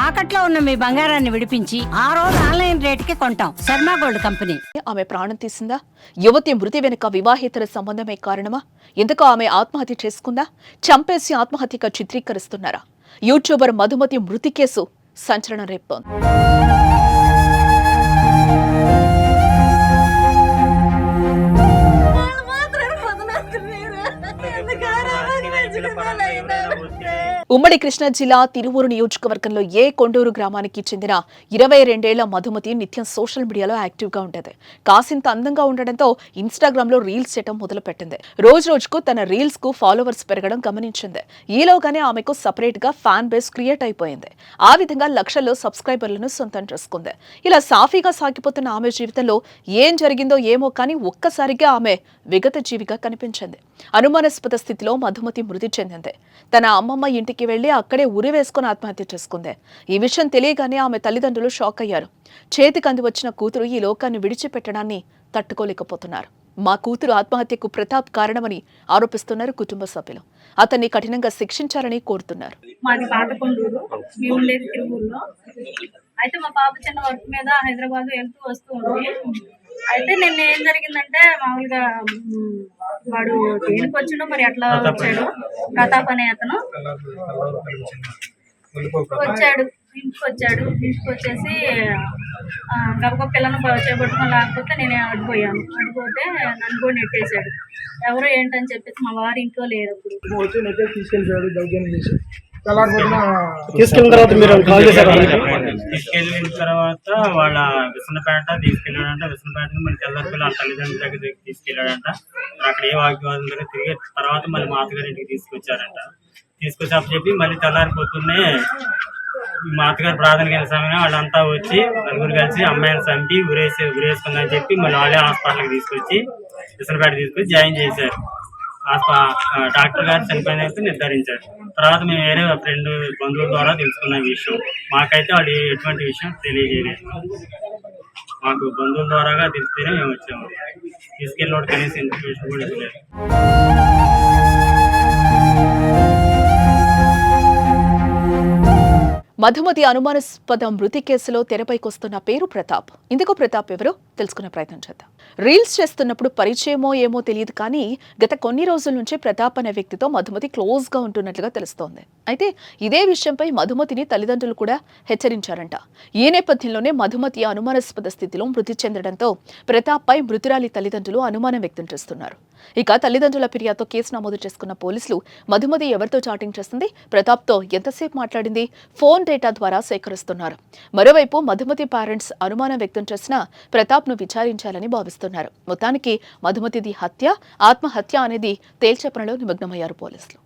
తాకట్లో ఉన్న మీ బంగారాన్ని విడిపించి ఆ రోజు ఆన్లైన్ రేటుకి కొంటాం. Sharma gold company. ఆమె ప్రాణం తీసిందా? యువతి మృతి వెనుక వివాహేతర సంబంధమే కారణమా? ఎందుకు ఆమె ఆత్మహత్య చేసుకుందా? చంపేసి ఆత్మహత్యగా చిత్రీకరిస్తున్నారా? యూట్యూబర్ మధుమతి మృతి కేసు సంచలనం రేపుతోంది. ఉమ్మడి కృష్ణా జిల్లా తిరువూరు నియోజకవర్గంలో కొండూరు గ్రామానికి చెందిన 22 ఏళ్ల మధుమతి నిత్యం సోషల్ మీడియాలో యాక్టివ్ గా ఉండేది. కాసింత అందంగా ఉండడంతో ఇన్స్టాగ్రామ్ లో రీల్స్ చేయడం మొదలుపెట్టింది. రోజు రోజుకు తన రీల్స్ కు ఫాలోవర్స్ పెరగడం గమనించింది. ఈలోగానే ఆమెకు సపరేట్ గా ఫ్యాన్ బేస్ క్రియేట్ అయిపోయింది. ఆ విధంగా లక్షల్లో సబ్స్క్రైబర్లను సొంతం చేసుకుంది. ఇలా సాఫీగా సాగిపోతున్న ఆమె జీవితంలో ఏం జరిగిందో ఏమో కానీ ఒక్కసారిగా ఆమె విగత జీవిగా కనిపించింది. అనుమానాస్పద స్థితిలో మధుమతి మృతి చెందింది. తన అమ్మమ్మ ఇంటికి వెళ్లి అక్కడే ఉరి వేసుకుని ఆత్మహత్య చేసుకుంది. ఈ విషయం తెలియగానే ఆమె తల్లిదండ్రులు షాక్ అయ్యారు. చేతికి అంది వచ్చిన కూతురు ఈ లోకాన్ని విడిచిపెట్టడాన్ని తట్టుకోలేకపోతున్నారు. మా కూతురు ఆత్మహత్యకు ప్రతాప్ కారణమని ఆరోపిస్తున్నారు కుటుంబ సభ్యులు. అతన్ని కఠినంగా శిక్షించాలని కోరుతున్నారు. మాది పాతకొండూరు, మేము ఉండేది తిరువూరులో. అయితే మా పాప చిన్న వర్క్ మీద హైదరాబాద్ వెళ్తూ వస్తూ ఉంది. అయితే నిన్న ఏం జరిగిందంటే మామూలుగా వాడు దేనికి వచ్చిండో మరి ఎట్లా వచ్చాడు, ప్రతాప్ అనే అతను వచ్చాడు. ఇంటికి వచ్చేసి గబగబ పిల్లను చేపట్టుకొని లేకపోతే నేను అడిపోయాను. అడిపోతే నన్ను కూడా నెట్టేశాడు. ఎవరు ఏంటని చెప్పేసి మా వారి ఇంట్లో లేరు. తీసుకెళ్ళిన తర్వాత మీరు తీసుకెళ్ళిన తర్వాత వాళ్ళ విసనపేట తీసుకెళ్ళాడంట. విసనపేట మరి తెల్లపిల్ల వాళ్ళ తల్లిదండ్రుల దగ్గర తీసుకెళ్ళాడంట. అక్కడ ఏ వాగ్వాదం దగ్గర తిరిగి తర్వాత మళ్ళీ మా అత్తగారి ఇంటికి తీసుకొచ్చారంట. తీసుకొచ్చి చెప్పి మళ్ళీ తెల్లారిపోతున్నే మా అత్తగారు ప్రాథమిక సమయం వాళ్ళంతా వచ్చి నలుగురు కలిసి అమ్మాయిని చంపి ఉరేసుకుందని చెప్పి మళ్ళీ వాళ్ళే హాస్పిటల్కి తీసుకొచ్చి విసనపేట తీసుకొచ్చి జాయిన్ చేశారు. డాక్టర్ గారు చనిపోయినట్టు నిర్ధారించారు. తర్వాత మేము వేరే ఫ్రెండ్ బంధువుల ద్వారా తెలుసుకున్న విషయం. మాకైతే వాళ్ళు ఎటువంటి విషయం తెలియజేయలేదు. మాకు బంధువుల ద్వారాగా తెలిస్తేనే మేము వచ్చాము. తీసుకెళ్ళినోడు కనీసం ఇన్ఫర్మేషన్ కూడా ఇవ్వలేదు. మధుమతి అనుమానాస్పద మృతి కేసులో తెరపైకొస్తున్న పేరు ప్రతాప్. ఇందుకు ప్రతాప్ ఎవరో తెలుసుకునే ప్రయత్నం చేద్దాం. రీల్స్ చేస్తున్నప్పుడు పరిచయమో ఏమో తెలియదు కానీ గత కొన్ని రోజుల నుంచే ప్రతాప్ అనే వ్యక్తితో మధుమతి క్లోజ్ గా ఉంటున్నట్లుగా తెలుస్తోంది. అయితే ఇదే విషయంపై మధుమతిని తల్లిదండ్రులు కూడా హెచ్చరించారంట. ఈ నేపథ్యంలోనే మధుమతి అనుమానాస్పద స్థితిలో మృతి చెందడంతో ప్రతాప్ పై మృతురాలి తల్లిదండ్రులు అనుమానం వ్యక్తం చేస్తున్నారు. ఇక తల్లిదండ్రుల ఫిర్యాదుతో కేసు నమోదు చేసుకున్న పోలీసులు మధుమతి ఎవరితో చాటింగ్ చేస్తుంది, ప్రతాప్తో ఎంతసేపు మాట్లాడింది, ఫోన్ డేటా ద్వారా సేకరిస్తున్నారు. మరోవైపు మధుమతి పేరెంట్స్ అనుమానం వ్యక్తం చేసిన ప్రతాప్ను విచారించాలని భావిస్తున్నారు. మొత్తానికి మధుమతిది హత్య, ఆత్మహత్య అనేది తేల్చే పనిలో నిమగ్నమయ్యారు పోలీసులు.